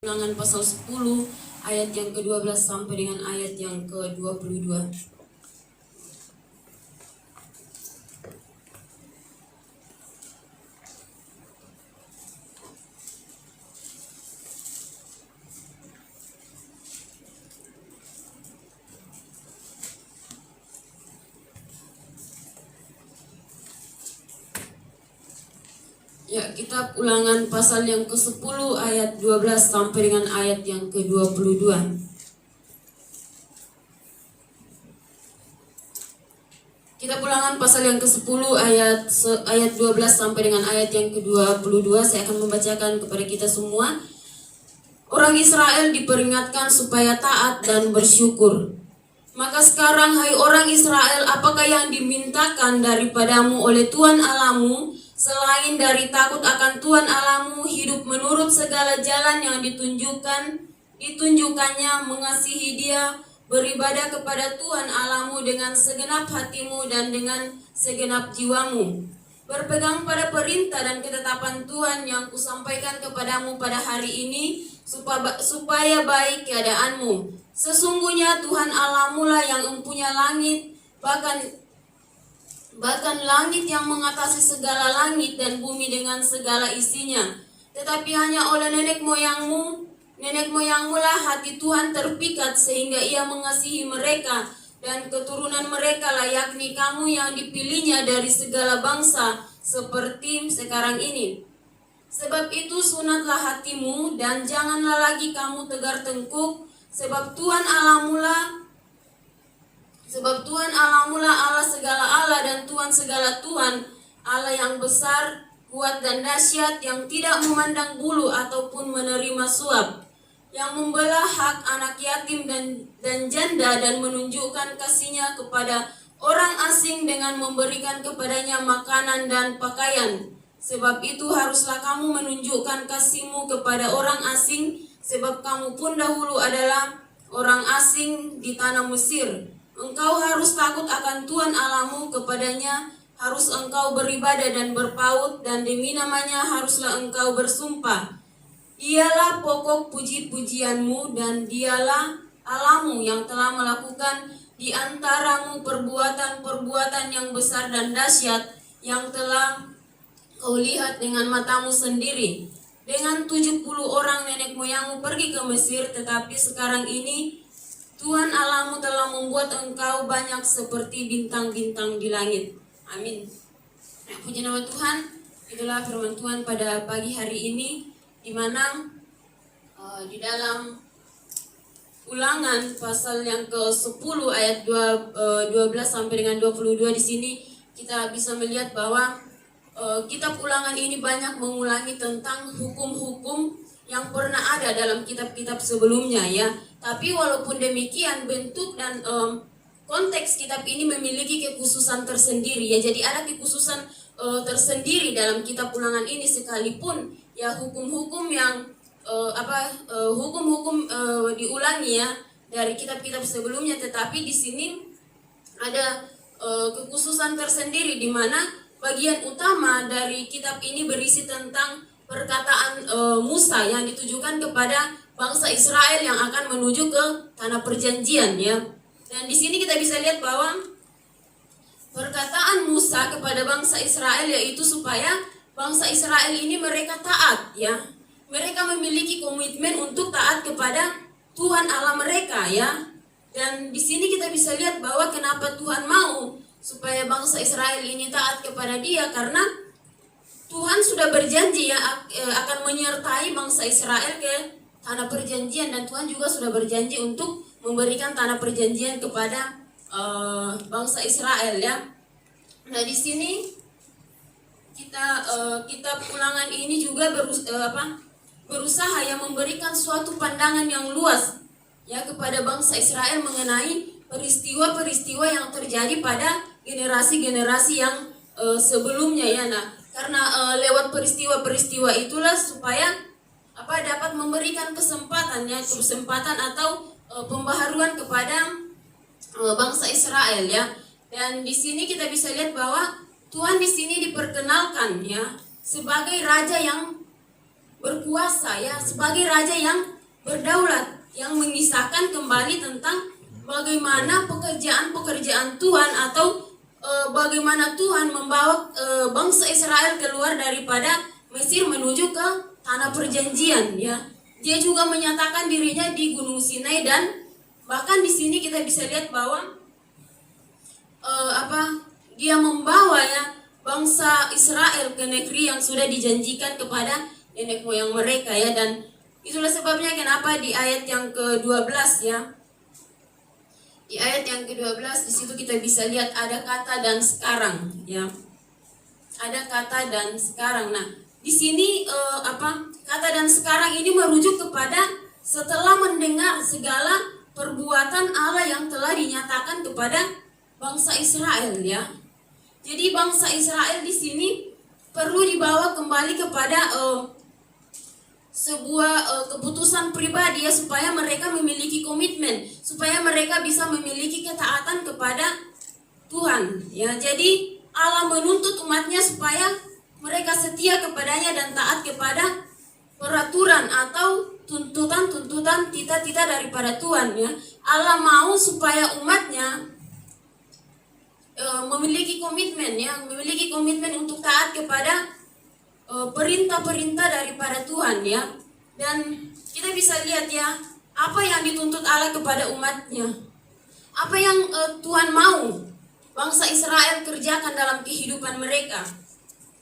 Ulangan pasal 10 ayat yang ke-12 sampai dengan ayat yang ke-22. Ya, kitab Ulangan pasal yang ke-10 ayat 12 sampai dengan ayat yang ke-22. Kitab Ulangan pasal yang ke-10 ayat 12 sampai dengan ayat yang ke-22. Saya akan membacakan kepada kita semua. Orang Israel diperingatkan supaya taat dan bersyukur. Maka sekarang, hai orang Israel, apakah yang dimintakan daripadamu oleh Tuhan Allahmu, selain dari takut akan Tuhan Allahmu, hidup menurut segala jalan yang ditunjukkannya, mengasihi Dia, beribadah kepada Tuhan Allahmu dengan segenap hatimu dan dengan segenap jiwamu, berpegang pada perintah dan ketetapan Tuhan yang kusampaikan kepadamu pada hari ini, supaya baik keadaanmu. Sesungguhnya Tuhan Allahmu lah yang mempunyai langit, bahkan langit yang mengatasi segala langit dan bumi dengan segala isinya. Tetapi hanya oleh nenek moyangmu lah hati Tuhan terpikat, sehingga Ia mengasihi mereka dan keturunan mereka lah, yakni kamu yang dipilihnya dari segala bangsa seperti sekarang ini. Sebab itu sunatlah hatimu dan janganlah lagi kamu tegar tengkuk, sebab Tuhan Allahmu lah Allah segala Allah dan Tuhan segala Tuhan, Allah yang besar, kuat dan dahsyat, yang tidak memandang bulu ataupun menerima suap, yang membelah hak anak yatim dan janda dan menunjukkan kasih-Nya kepada orang asing dengan memberikan kepadanya makanan dan pakaian. Sebab itu haruslah kamu menunjukkan kasih-Mu kepada orang asing, sebab kamu pun dahulu adalah orang asing di tanah Mesir. Engkau harus takut akan Tuhan Allahmu, kepadanya harus engkau beribadah dan berpaut, dan demi namanya haruslah engkau bersumpah. Dialah pokok puji-pujianmu, dan Dialah Allahmu yang telah melakukan di antaramu perbuatan-perbuatan yang besar dan dahsyat, yang telah kau lihat dengan matamu sendiri. Dengan 70 orang nenek moyangmu pergi ke Mesir, tetapi sekarang ini Tuhan Allahmu telah membuat engkau banyak seperti bintang-bintang di langit. Amin. Puji nama Tuhan. Itulah firman Tuhan pada pagi hari ini, di mana di dalam Ulangan pasal yang ke-10 ayat 12 sampai dengan 22 di sini kita bisa melihat bahwa kitab Ulangan ini banyak mengulangi tentang hukum-hukum yang pernah ada dalam kitab-kitab sebelumnya, ya. Tapi walaupun demikian, bentuk dan konteks kitab ini memiliki kekhususan tersendiri, ya. Jadi ada kekhususan tersendiri dalam kitab Ulangan ini, sekalipun ya hukum-hukum yang hukum-hukum diulangi, ya, dari kitab-kitab sebelumnya, tetapi di sini ada kekhususan tersendiri, di mana bagian utama dari kitab ini berisi tentang perkataan Musa yang ditujukan kepada bangsa Israel yang akan menuju ke tanah perjanjian, ya. Dan di sini kita bisa lihat bahwa perkataan Musa kepada bangsa Israel yaitu supaya bangsa Israel ini mereka taat, ya. Mereka memiliki komitmen untuk taat kepada Tuhan Allah mereka, ya. Dan di sini kita bisa lihat bahwa kenapa Tuhan mau supaya bangsa Israel ini taat kepada Dia, karena Tuhan sudah berjanji, ya, akan menyertai bangsa Israel ke tanah perjanjian, dan Tuhan juga sudah berjanji untuk memberikan tanah perjanjian kepada bangsa Israel, ya. Nah, di sini kitab Ulangan ini juga berusaha yang memberikan suatu pandangan yang luas, ya, kepada bangsa Israel mengenai peristiwa-peristiwa yang terjadi pada generasi-generasi yang sebelumnya, ya. Nah, karena lewat peristiwa-peristiwa itulah supaya dapat memberikan kesempatan atau pembaharuan kepada bangsa Israel, ya. Dan di sini kita bisa lihat bahwa Tuhan di sini diperkenalkan, ya, sebagai raja yang berkuasa ya, sebagai raja yang berdaulat, yang mengisahkan kembali tentang bagaimana pekerjaan-pekerjaan Tuhan atau bagaimana Tuhan membawa bangsa Israel keluar daripada Mesir menuju ke tanah perjanjian ya. Dia juga menyatakan dirinya di Gunung Sinai, dan bahkan di sini kita bisa lihat bahwa dia membawa ya bangsa Israel ke negeri yang sudah dijanjikan kepada nenek moyang mereka ya. Dan itulah sebabnya kenapa di ayat yang ke-12 ya. Di ayat yang ke-12 di situ kita bisa lihat ada kata dan sekarang ya. Ada kata dan sekarang. Nah, di sini kata dan sekarang ini merujuk kepada setelah mendengar segala perbuatan Allah yang telah dinyatakan kepada bangsa Israel ya. Jadi bangsa Israel di sini perlu dibawa kembali kepada sebuah keputusan pribadi ya, supaya mereka memiliki komitmen, supaya mereka bisa memiliki ketaatan kepada Tuhan ya. Jadi Allah menuntut umatnya supaya mereka setia kepadanya dan taat kepada peraturan atau tuntutan-tuntutan tita-tita daripada Tuhan ya. Allah mau supaya umatnya memiliki komitmen ya, memiliki komitmen untuk taat kepada perintah-perintah daripada Tuhan ya. Dan kita bisa lihat ya, apa yang dituntut Allah kepada umatnya, apa yang Tuhan mau bangsa Israel kerjakan dalam kehidupan mereka.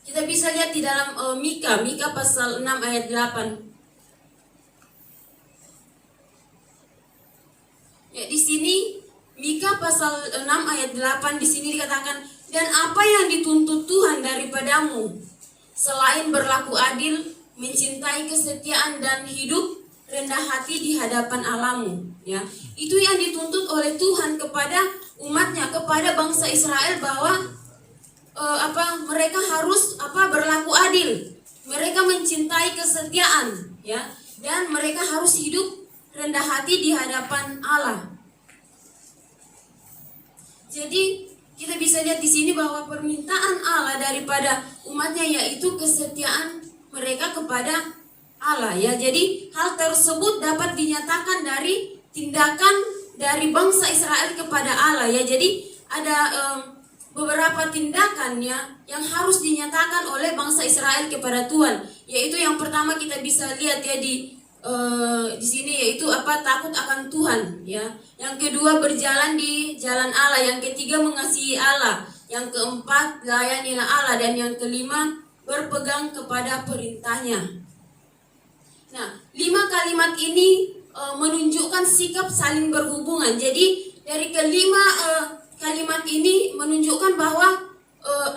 Kita bisa lihat di dalam Mika pasal 6 ayat 8 ya. Di sini Mika pasal 6 ayat 8 di sini dikatakan, dan apa yang dituntut Tuhan daripadamu selain berlaku adil, mencintai kesetiaan dan hidup rendah hati di hadapan Allahmu ya. Itu yang dituntut oleh Tuhan kepada umatnya, kepada bangsa Israel, bahwa mereka harus berlaku adil, mereka mencintai kesetiaan ya, dan mereka harus hidup rendah hati di hadapan Allah. Jadi kita bisa lihat di sini bahwa permintaan Allah daripada umatnya yaitu kesetiaan mereka kepada Allah ya. Jadi hal tersebut dapat dinyatakan dari tindakan dari bangsa Israel kepada Allah ya. Jadi ada beberapa tindakan ya yang harus dinyatakan oleh bangsa Israel kepada Tuhan. Yaitu yang pertama kita bisa lihat ya di sini, yaitu takut akan Tuhan ya. Yang kedua, berjalan di jalan Allah. Yang ketiga, mengasihi Allah. Yang keempat, layanilah Allah. Dan yang kelima, berpegang kepada perintahnya. Nah, 5 kalimat ini menunjukkan sikap saling berhubungan. Jadi dari kelima kalimat ini menunjukkan bahwa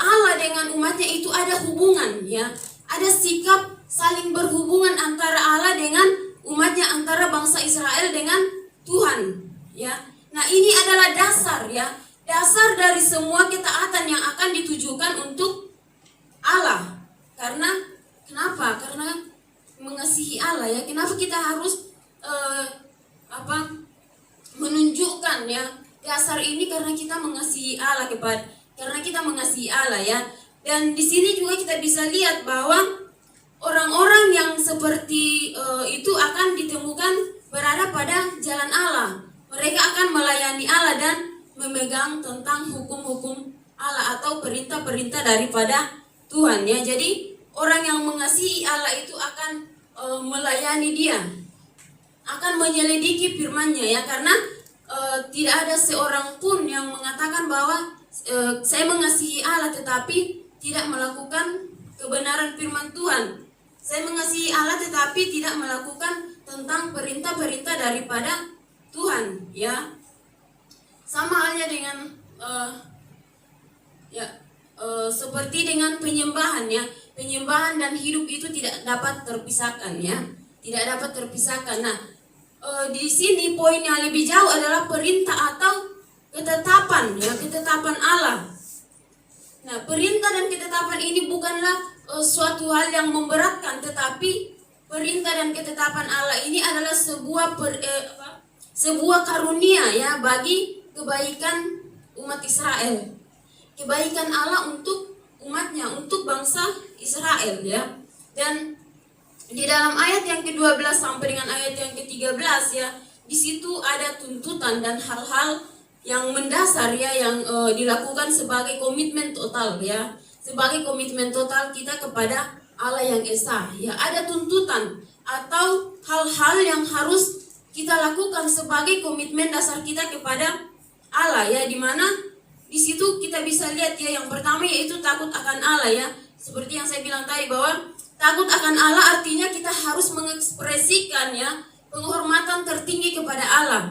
Allah dengan umatnya itu ada hubungan ya. Ada sikap saling berhubungan antara Allah dengan umatnya, antara bangsa Israel dengan Tuhan ya. Nah, ini adalah dasar ya, dasar dari semua ketaatan yang akan ditujukan untuk Allah. Karena kenapa? Karena mengasihi Allah ya. Kenapa kita harus menunjukkan ya dasar ini? Karena kita mengasihi Allah, karena kita mengasihi Allah ya. Dan di sini juga kita bisa lihat bahwa orang-orang yang seperti itu akan ditemukan berada pada jalan Allah. Mereka akan melayani Allah dan memegang tentang hukum-hukum Allah atau perintah-perintah daripada Tuhan ya. Jadi orang yang mengasihi Allah itu akan melayani Dia, akan menyelidiki firman-Nya ya. Karena tidak ada seorang pun yang mengatakan bahwa saya mengasihi Allah tetapi tidak melakukan kebenaran firman Tuhan. Saya mengasihi Allah tetapi tidak melakukan tentang perintah-perintah daripada Tuhan ya. Sama halnya dengan seperti dengan penyembahan ya. Penyembahan dan hidup itu tidak dapat terpisahkan ya. Tidak dapat terpisahkan. Nah, di sini poin yang lebih jauh adalah perintah atau ketetapan ya, ketetapan Allah. Nah, perintah dan ketetapan ini bukanlah suatu hal yang memberatkan, tetapi perintah dan ketetapan Allah ini adalah sebuah karunia ya bagi kebaikan umat Israel. Kebaikan Allah untuk umatnya, untuk bangsa Israel ya. Dan Di dalam ayat yang ke-12 sampai dengan ayat yang ke-13 ya, di situ ada tuntutan dan hal-hal yang mendasar ya, yang dilakukan sebagai komitmen total ya, sebagai komitmen total kita kepada Allah yang esa ya. Ada tuntutan atau hal-hal yang harus kita lakukan sebagai komitmen dasar kita kepada Allah ya, dimana di situ kita bisa lihat ya, yang pertama yaitu takut akan Allah ya. Seperti yang saya bilang tadi bahwa takut akan Allah artinya kita harus mengekspresikan ya penghormatan tertinggi kepada Allah.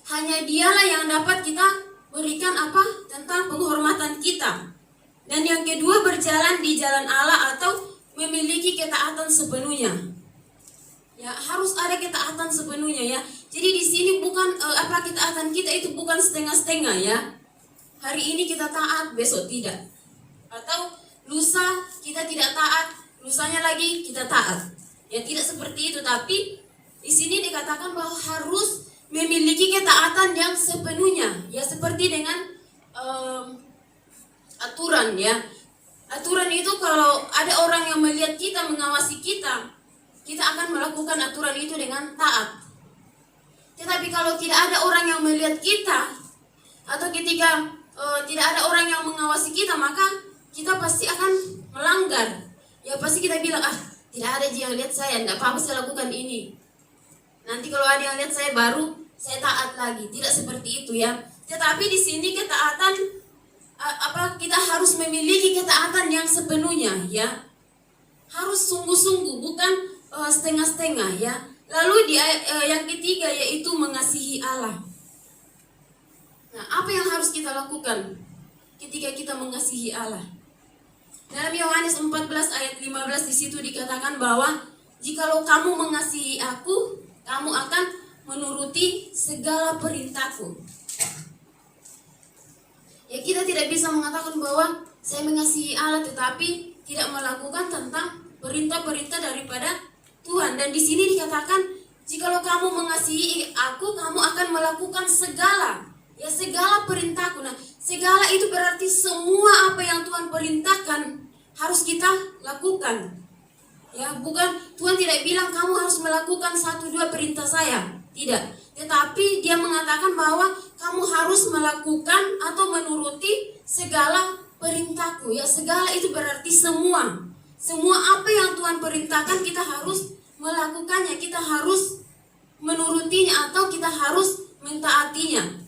Hanya Dialah yang dapat kita berikan apa tentang penghormatan kita. Dan yang kedua, berjalan di jalan Allah atau memiliki ketaatan sepenuhnya. Ya, harus ada ketaatan sepenuhnya ya. Jadi di sini bukan ketaatan kita itu bukan setengah-setengah ya. Hari ini kita taat, besok tidak. Atau lusa kita tidak taat, lusanya lagi kita taat. Ya, tidak seperti itu, tapi di sini dikatakan bahwa harus memiliki ketaatan yang sepenuhnya. Ya, seperti dengan aturan ya. Aturan itu kalau ada orang yang melihat kita, mengawasi kita, kita akan melakukan aturan itu dengan taat. Tetapi kalau tidak ada orang yang melihat kita, atau ketika tidak ada orang yang mengawasi kita, maka kita pasti akan melanggar. Ya, pasti kita bilang, tidak ada yang lihat saya, tidak apa-apa saya lakukan ini. Nanti kalau ada yang lihat saya, baru saya taat lagi. Tidak seperti itu ya. Tetapi di sini ketaatan kita harus memiliki ketaatan yang sepenuhnya ya. Harus sungguh-sungguh, bukan setengah-setengah ya. Lalu yang ketiga yaitu mengasihi Allah. Nah, apa yang harus kita lakukan ketika kita mengasihi Allah? Dalam Yohanes 14 ayat 15 di situ dikatakan bahwa jikalau kamu mengasihi aku, kamu akan menuruti segala perintahku. Ya, kita tidak bisa mengatakan bahwa saya mengasihi Allah tetapi tidak melakukan tentang perintah-perintah daripada Tuhan. Dan di sini dikatakan jikalau kamu mengasihi aku, kamu akan melakukan segala perintahku. Nah, segala itu berarti semua apa yang Tuhan perintahkan harus kita lakukan. Ya, bukan Tuhan tidak bilang kamu harus melakukan 1-2 perintah saya. Tidak. Tetapi Dia mengatakan bahwa kamu harus melakukan atau menuruti segala perintahku. Ya, segala itu berarti semua. Semua apa yang Tuhan perintahkan kita harus melakukannya, kita harus menurutinya atau kita harus mentaatinya.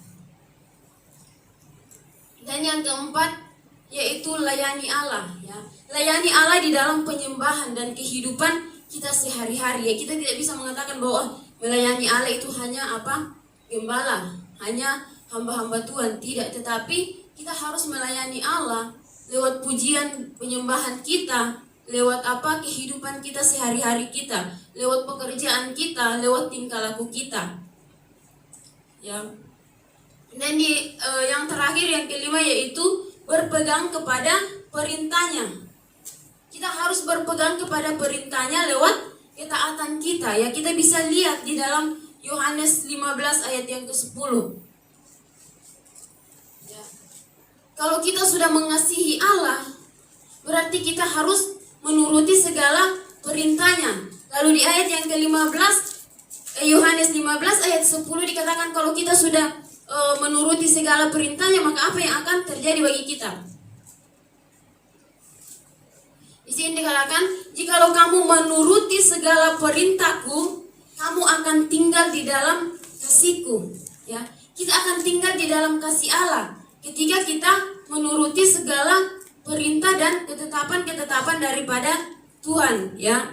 Dan yang keempat yaitu layani Allah ya. Layani Allah di dalam penyembahan dan kehidupan kita sehari-hari ya. Kita tidak bisa mengatakan bahwa melayani Allah itu hanya gembala, hanya hamba-hamba Tuhan, tidak. Tetapi kita harus melayani Allah lewat pujian penyembahan kita, lewat kehidupan kita sehari-hari kita, lewat pekerjaan kita, lewat tingkah laku kita. Ya. Dan yang terakhir yang kelima yaitu berpegang kepada perintahnya. Kita harus berpegang kepada perintahnya lewat ketaatan kita ya. Kita bisa lihat di dalam Yohanes 15 ayat yang ke-10. Ya. Kalau kita sudah mengasihi Allah, berarti kita harus menuruti segala perintahnya. Lalu di ayat yang ke-15 Yohanes 15 ayat 10 dikatakan kalau kita sudah menuruti segala perintahnya, maka apa yang akan terjadi bagi kita? Di sini dikatakan, jikalau kamu menuruti segala perintahku, kamu akan tinggal di dalam kasihku. Ya, kita akan tinggal di dalam kasih Allah ketika kita menuruti segala perintah dan ketetapan-ketetapan daripada Tuhan. Ya.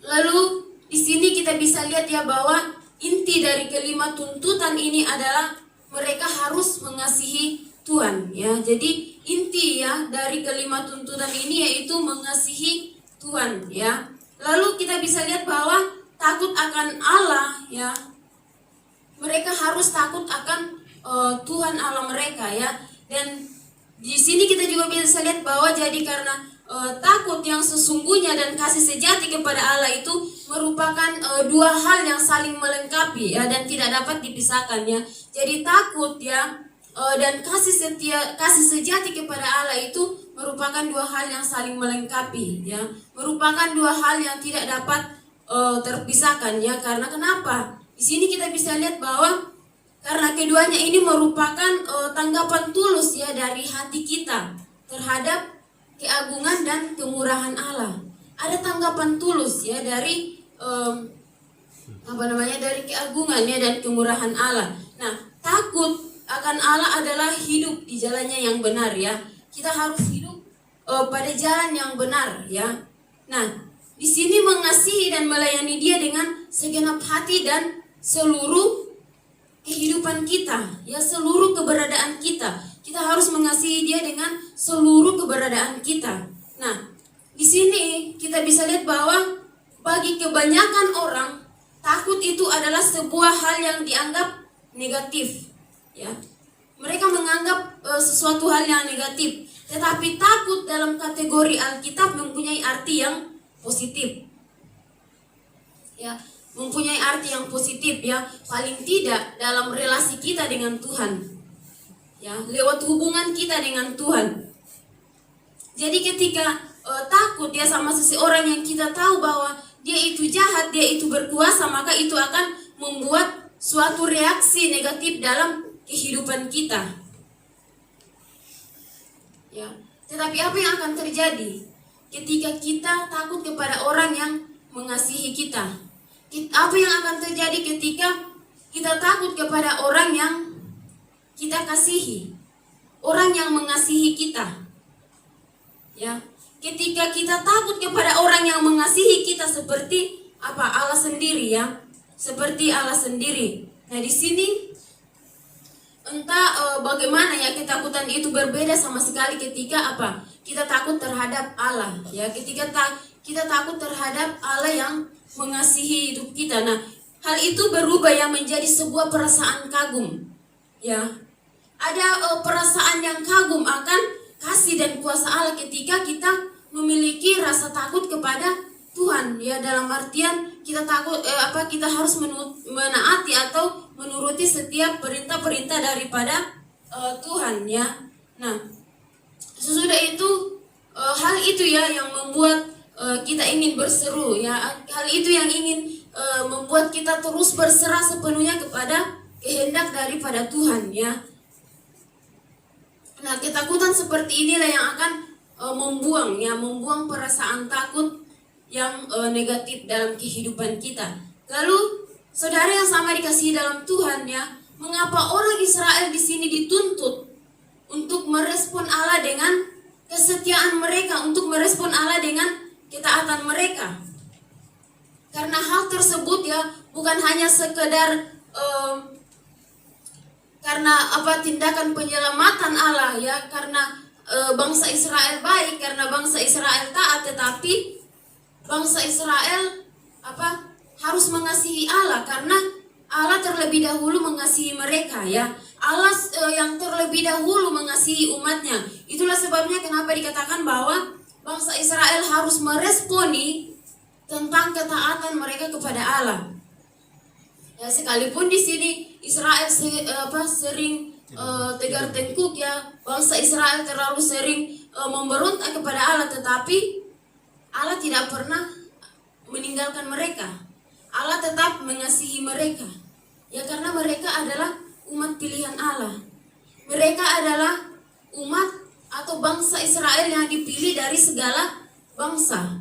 Lalu di sini kita bisa lihat ya bahwa inti dari kelima tuntutan ini adalah mereka harus mengasihi Tuhan ya. Jadi inti ya dari kelima tuntutan ini yaitu mengasihi Tuhan ya. Lalu kita bisa lihat bahwa takut akan Allah ya. Mereka harus takut akan Tuhan Allah mereka ya. Dan di sini kita juga bisa lihat bahwa jadi karena takut yang sesungguhnya dan kasih sejati kepada Allah itu merupakan dua hal yang saling melengkapi ya, dan tidak dapat dipisahkan ya. Jadi takut ya dan kasih sejati kepada Allah itu merupakan dua hal yang saling melengkapi, ya, merupakan dua hal yang tidak dapat terpisahkan, ya. Karena kenapa? Di sini kita bisa lihat bahwa karena keduanya ini merupakan tanggapan tulus, ya, dari hati kita terhadap keagungan dan kemurahan Allah. Ada tanggapan tulus, ya, dari dari keagungan, ya, dan kemurahan Allah. Nah, takut akan Allah adalah hidup di jalannya yang benar, ya. Kita harus hidup pada jalan yang benar, ya. Nah, di sini mengasihi dan melayani Dia dengan segenap hati dan seluruh kehidupan kita, ya, seluruh keberadaan kita. Kita harus mengasihi Dia dengan seluruh keberadaan kita. Nah, di sini kita bisa lihat bahwa bagi kebanyakan orang, takut itu adalah sebuah hal yang dianggap negatif, ya. Mereka menganggap sesuatu hal yang negatif, tetapi takut dalam kategori Alkitab mempunyai arti yang positif, ya, mempunyai arti yang positif, ya, paling tidak dalam relasi kita dengan Tuhan, ya, lewat hubungan kita dengan Tuhan. Jadi ketika takut, ya, sama seseorang yang kita tahu bahwa dia itu jahat, dia itu berkuasa, maka itu akan membuat suatu reaksi negatif dalam kehidupan kita, ya. Tetapi apa yang akan terjadi ketika kita takut kepada orang yang mengasihi kita? Apa yang akan terjadi ketika kita takut kepada orang yang kita kasihi, orang yang mengasihi kita, ya? Ketika kita takut kepada orang yang mengasihi kita seperti apa? Allah sendiri, ya, seperti Allah sendiri. Nah, di sini entah bagaimana, ya, ketakutan itu berbeda sama sekali ketika apa? Kita takut terhadap Allah, ya, ketika kita takut terhadap Allah yang mengasihi hidup kita. Nah, hal itu berubah, ya, menjadi sebuah perasaan kagum, ya. Ada perasaan yang kagum akan kasih dan kuasa Allah ketika kita memiliki rasa takut kepada Tuhan, ya, dalam artian kita takut kita harus menaati atau menuruti setiap perintah-perintah daripada Tuhan, ya. Nah, sesudah itu hal itu, ya, yang membuat kita ingin berseru, ya, hal itu yang ingin membuat kita terus berserah sepenuhnya kepada kehendak daripada Tuhan, ya. Nah, ketakutan seperti inilah yang akan membuang perasaan takut yang negatif dalam kehidupan kita. Lalu, saudara yang sama dikasihi dalam Tuhan, ya, mengapa orang Israel di sini dituntut untuk merespon Allah dengan kesetiaan mereka, untuk merespon Allah dengan ketaatan mereka? Karena hal tersebut, ya, bukan hanya sekedar karena tindakan penyelamatan Allah, ya, karena bangsa Israel baik, karena bangsa Israel taat, tetapi bangsa Israel harus mengasihi Allah karena Allah terlebih dahulu mengasihi mereka, ya. Allah yang terlebih dahulu mengasihi umatnya. Itulah sebabnya kenapa dikatakan bahwa bangsa Israel harus meresponi tentang ketaatan mereka kepada Allah. Ya, sekalipun di sini Israel sering tegar tengkuk, ya, bangsa Israel terlalu sering memberontak kepada Allah, tetapi Allah tidak pernah meninggalkan mereka. Allah tetap mengasihi mereka, ya, karena mereka adalah umat pilihan Allah. Mereka adalah umat atau bangsa Israel yang dipilih dari segala bangsa.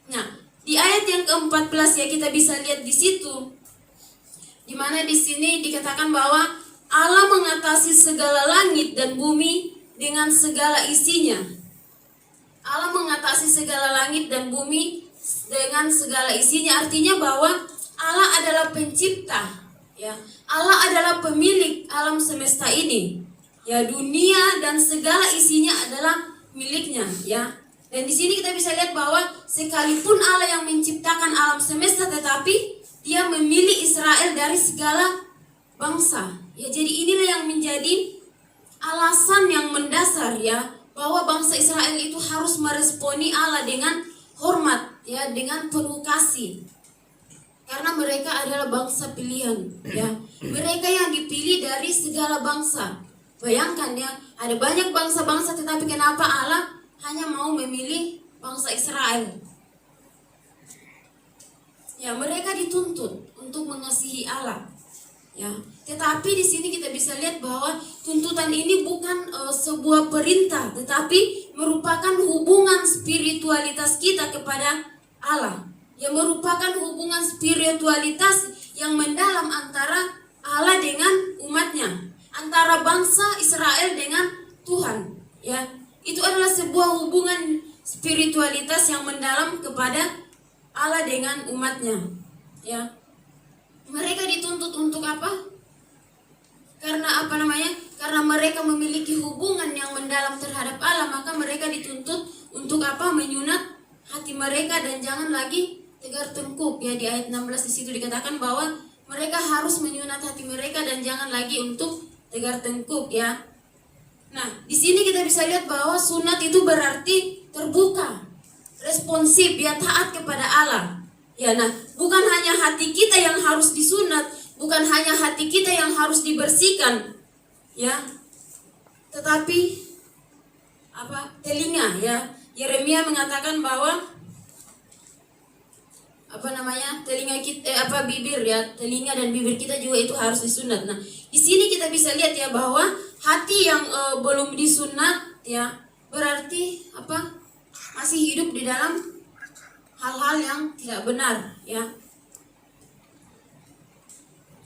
Nah, di ayat yang ke-14, ya, kita bisa lihat di situ, di mana di sini dikatakan bahwa Allah mengatasi segala langit dan bumi dengan segala isinya. Allah mengatasi segala langit dan bumi dengan segala isinya, artinya bahwa Allah adalah pencipta, ya. Allah adalah pemilik alam semesta ini, ya, dunia dan segala isinya adalah miliknya, ya. Dan di sini kita bisa lihat bahwa sekalipun Allah yang menciptakan alam semesta, tetapi Dia memilih Israel dari segala bangsa, ya. Jadi inilah yang menjadi alasan yang mendasar, ya, bahwa bangsa Israel itu harus meresponi Allah dengan hormat, ya, dengan penuh kasih. Karena mereka adalah bangsa pilihan, ya. Mereka yang dipilih dari segala bangsa. Bayangkan ya, ada banyak bangsa-bangsa tetapi kenapa Allah hanya mau memilih bangsa Israel? Ya, mereka dituntut untuk mengasihi Allah. Ya, tetapi di sini kita bisa lihat bahwa tuntutan ini bukan sebuah perintah, tetapi merupakan hubungan spiritualitas kita kepada Allah. Yang merupakan hubungan spiritualitas yang mendalam antara Allah dengan umatnya, antara bangsa Israel dengan Tuhan. Ya, itu adalah sebuah hubungan spiritualitas yang mendalam kepada Allah dengan umatnya. Ya, mereka dituntut untuk apa? Karena Karena mereka memiliki hubungan yang mendalam terhadap Allah, maka mereka dituntut untuk apa? Menyunat hati mereka dan jangan lagi tegar tengkuk. Ya, di ayat 16 di situ dikatakan bahwa mereka harus menyunat hati mereka dan jangan lagi untuk tegar tengkuk, ya. Nah, di sini kita bisa lihat bahwa sunat itu berarti terbuka, responsif, ya, taat kepada Allah. Ya, nah, bukan hanya hati kita yang harus disunat, bukan hanya hati kita yang harus dibersihkan, ya, tetapi telinga, ya. Yeremia mengatakan bahwa telinga kita, bibir, ya, telinga dan bibir kita juga itu harus disunat. Nah, di sini kita bisa lihat ya bahwa hati yang belum disunat, ya, berarti masih hidup di dalam hal-hal yang tidak benar, ya.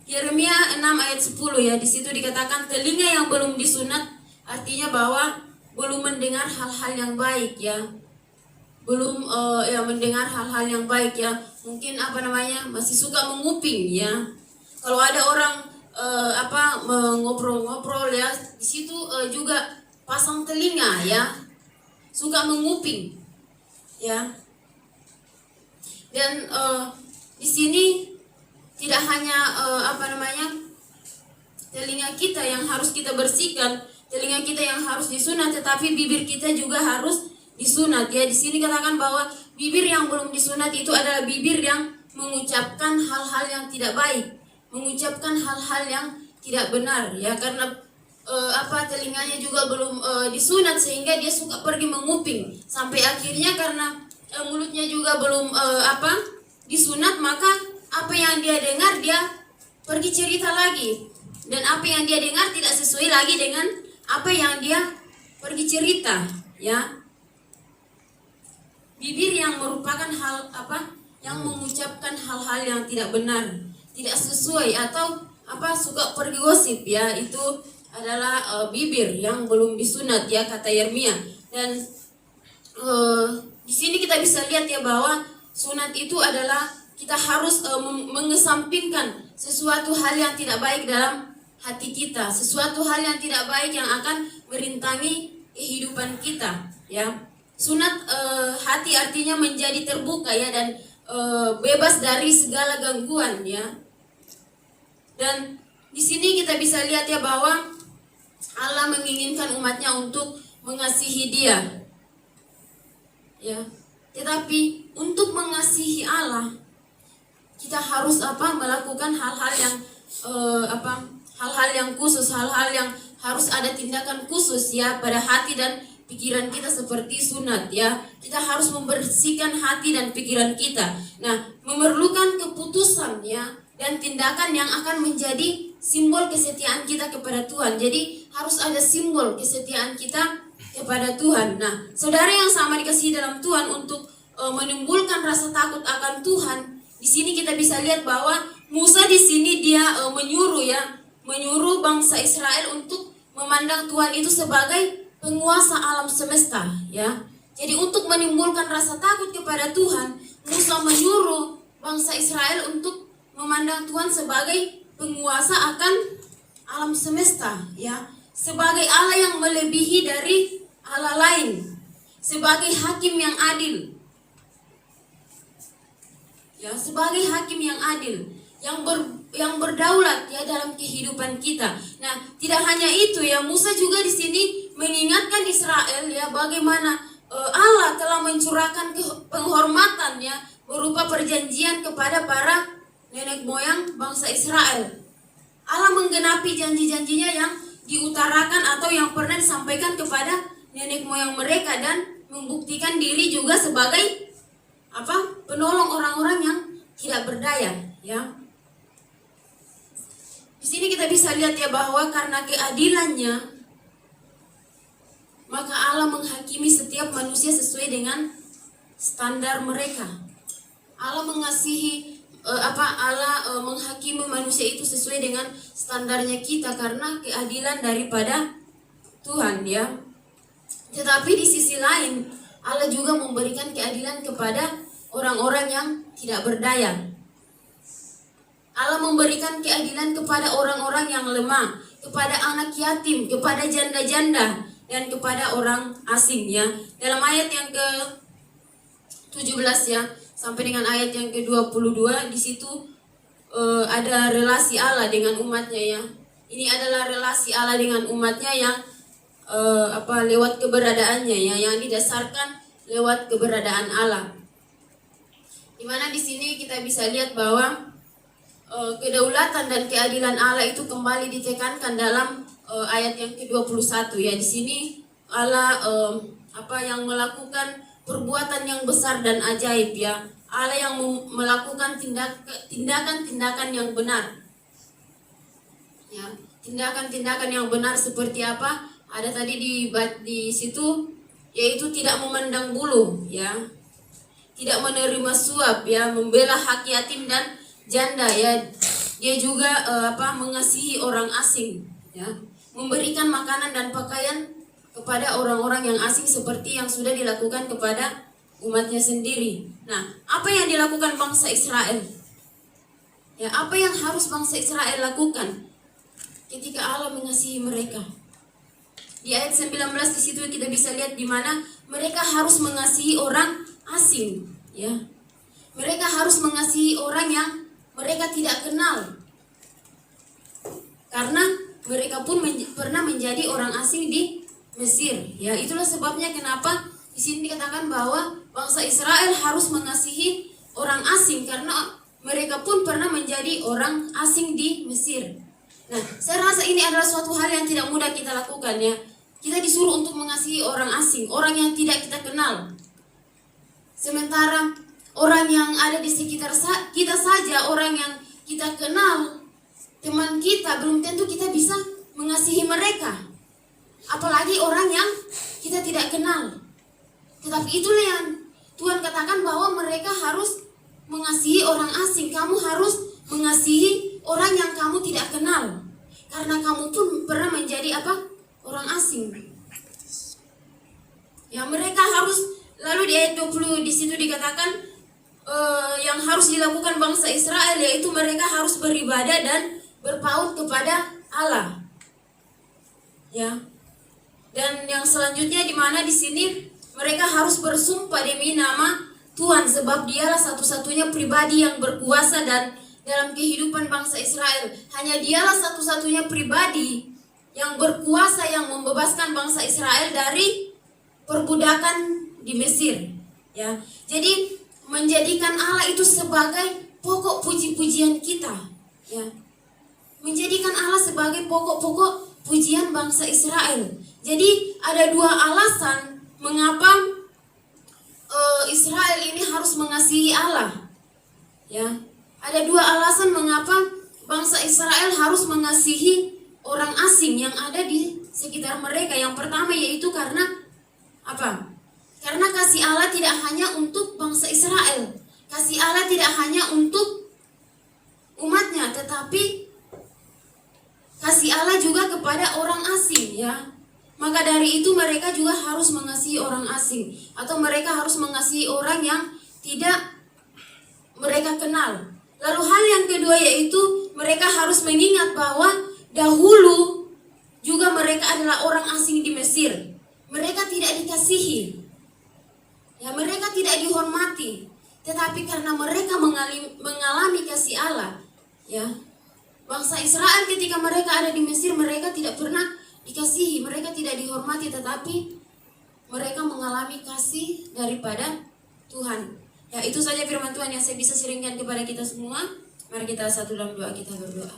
Yeremia 6 ayat 10, ya, di situ dikatakan telinga yang belum disunat artinya bahwa belum mendengar hal-hal yang baik, ya. Belum mendengar hal-hal yang baik, ya. Mungkin masih suka menguping, ya. Kalau ada orang ngobrol-ngobrol, ya, di situ juga pasang telinga, ya. Suka menguping, ya. Dan di sini tidak hanya telinga kita yang harus kita bersihkan, telinga kita yang harus disunat, tetapi bibir kita juga harus disunat, ya. Di sini katakan bahwa bibir yang belum disunat itu adalah bibir yang mengucapkan hal-hal yang tidak baik, mengucapkan hal-hal yang tidak benar, ya, karena telinganya juga belum disunat sehingga dia suka pergi menguping, sampai akhirnya karena mulutnya juga belum disunat, maka apa yang dia dengar dia pergi cerita lagi, dan apa yang dia dengar tidak sesuai lagi dengan apa yang dia pergi cerita, ya. Bibir yang merupakan yang mengucapkan hal-hal yang tidak benar, tidak sesuai, atau suka pergi gosip, ya, itu adalah bibir yang belum disunat, ya, kata Yeremia. Dan di sini kita bisa lihat ya bahwa sunat itu adalah kita harus mengesampingkan sesuatu hal yang tidak baik dalam hati kita, sesuatu hal yang tidak baik yang akan merintangi kehidupan kita, ya. Sunat hati artinya menjadi terbuka, ya, dan bebas dari segala gangguan, ya. Dan di sini kita bisa lihat ya bahwa Allah menginginkan umatnya untuk mengasihi Dia, ya. Tetapi untuk mengasihi Allah kita harus melakukan hal-hal yang hal-hal yang khusus, hal-hal yang harus ada tindakan khusus, ya, pada hati dan pikiran kita seperti sunat, ya. Kita harus membersihkan hati dan pikiran kita. Nah, memerlukan keputusan, ya, dan tindakan yang akan menjadi simbol kesetiaan kita kepada Tuhan. Jadi harus ada simbol kesetiaan kita kepada Tuhan. Nah, saudara yang sama dikasihi dalam Tuhan, untuk menimbulkan rasa takut akan Tuhan, di sini kita bisa lihat bahwa Musa di sini dia menyuruh bangsa Israel untuk memandang Tuhan itu sebagai penguasa alam semesta, ya. Jadi untuk menimbulkan rasa takut kepada Tuhan, Musa menyuruh bangsa Israel untuk memandang Tuhan sebagai penguasa akan alam semesta, ya. Sebagai Allah yang melebihi dari Allah lain, sebagai hakim yang adil, ya, sebagai hakim yang adil, yang berdaulat, ya, dalam kehidupan kita. Nah, tidak hanya itu, ya, Musa juga di sini mengingatkan Israel, ya, bagaimana Allah telah mencurahkan penghormatan, ya, berupa perjanjian kepada para nenek moyang bangsa Israel. Allah menggenapi janji-janjinya yang diutarakan atau yang pernah disampaikan kepada nenek moyang mereka, dan membuktikan diri juga sebagai penolong orang-orang yang tidak berdaya, ya. Di sini kita bisa lihat ya bahwa karena keadilannya, maka Allah menghakimi setiap manusia sesuai dengan standar mereka. Allah mengasihi Allah menghakimi manusia itu sesuai dengan standarnya kita karena keadilan daripada Tuhan, ya. Tetapi di sisi lain, Allah juga memberikan keadilan kepada orang-orang yang tidak berdaya. Allah memberikan keadilan kepada orang-orang yang lemah, kepada anak yatim, kepada janda-janda, dan kepada orang asing, ya. Dalam ayat yang ke-17 ya, sampai dengan ayat yang ke-22, di situ ada relasi Allah dengan umatnya, ya. Ini adalah relasi Allah dengan umatnya yang lewat keberadaannya, ya, yang didasarkan lewat keberadaan Allah. Dimana di sini kita bisa lihat bahwa kedaulatan dan keadilan Allah itu kembali ditekankan dalam ayat yang ke-21, ya. Di sini Allah yang melakukan perbuatan yang besar dan ajaib, ya. Allah yang melakukan tindakan-tindakan yang benar, ya. Tindakan-tindakan yang benar seperti apa? Ada tadi di situ, yaitu tidak memandang bulu, ya. Tidak menerima suap, ya, membela hak yatim dan janda, ya. Dia juga mengasihi orang asing, ya. Memberikan makanan dan pakaian kepada orang-orang yang asing seperti yang sudah dilakukan kepada umatnya sendiri. Nah, apa yang dilakukan bangsa Israel? Ya, apa yang harus bangsa Israel lakukan ketika Allah mengasihi mereka? Di ayat 19 di situ kita bisa lihat di mana mereka harus mengasihi orang asing, ya. Mereka harus mengasihi orang yang mereka tidak kenal, karena mereka pun pernah menjadi orang asing di Mesir, ya. Itulah sebabnya kenapa di sini dikatakan bahwa bangsa Israel harus mengasihi orang asing, karena mereka pun pernah menjadi orang asing di Mesir. Nah, saya rasa ini adalah suatu hal yang tidak mudah kita lakukan, ya. Kita disuruh untuk mengasihi orang asing, orang yang tidak kita kenal. Sementara orang yang ada di sekitar kita saja, orang yang kita kenal, teman kita, belum tentu kita bisa mengasihi mereka. Apalagi orang yang kita tidak kenal. Tetapi itulah yang Tuhan katakan bahwa mereka harus mengasihi orang asing. Kamu harus mengasihi orang yang kamu tidak kenal, karena kamu pun pernah menjadi orang asing. Ya, mereka harus, lalu di ayat 20 di situ dikatakan yang harus dilakukan bangsa Israel, yaitu mereka harus beribadah dan berpaut kepada Allah, ya. Dan yang selanjutnya di mana di sini mereka harus bersumpah demi nama Tuhan, sebab Dialah satu-satunya pribadi yang berkuasa dan dalam kehidupan bangsa Israel. Hanya Dialah satu-satunya pribadi yang berkuasa yang membebaskan bangsa Israel dari perbudakan di Mesir, ya. Jadi menjadikan Allah itu sebagai pokok puji-pujian kita, ya. Menjadikan Allah sebagai pokok-pokok pujian bangsa Israel. Jadi ada dua alasan mengapa Israel ini harus mengasihi Allah, ya. Ada dua alasan mengapa bangsa Israel harus mengasihi orang asing yang ada di sekitar mereka. Yang pertama yaitu karena apa? Karena kasih Allah tidak hanya untuk bangsa Israel. Kasih Allah tidak hanya untuk umatnya, tetapi kasih Allah juga kepada orang asing, ya. Maka dari itu mereka juga harus mengasihi orang asing, atau mereka harus mengasihi orang yang tidak mereka kenal. Lalu hal yang kedua yaitu mereka harus mengingat bahwa dahulu juga mereka adalah orang asing di Mesir. Mereka tidak dikasihi, ya, mereka tidak dihormati. Tetapi karena mereka mengalami kasih Allah, ya, bangsa Israel ketika mereka ada di Mesir, mereka tidak pernah dikasihi, mereka tidak dihormati, tetapi mereka mengalami kasih daripada Tuhan. Ya, itu saja firman Tuhan yang saya bisa sharingkan kepada kita semua. Mari kita satu dalam doa, kita berdoa.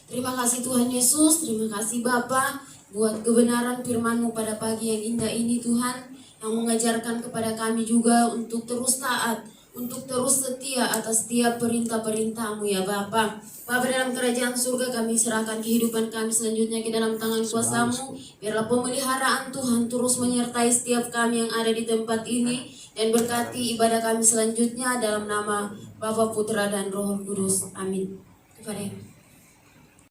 Terima kasih Tuhan Yesus, terima kasih Bapa buat kebenaran firman-Mu pada pagi yang indah ini Tuhan, yang mengajarkan kepada kami juga untuk terus taat, untuk terus setia atas setiap perintah-perintah-Mu ya Bapa. Bapa, dalam kerajaan surga kami serahkan kehidupan kami selanjutnya ke dalam tangan kuasa-Mu. Biarlah pemeliharaan Tuhan terus menyertai setiap kami yang ada di tempat ini, dan berkati ibadah kami selanjutnya dalam nama Bapa, Putra, dan Roh Kudus. Amin. Kepada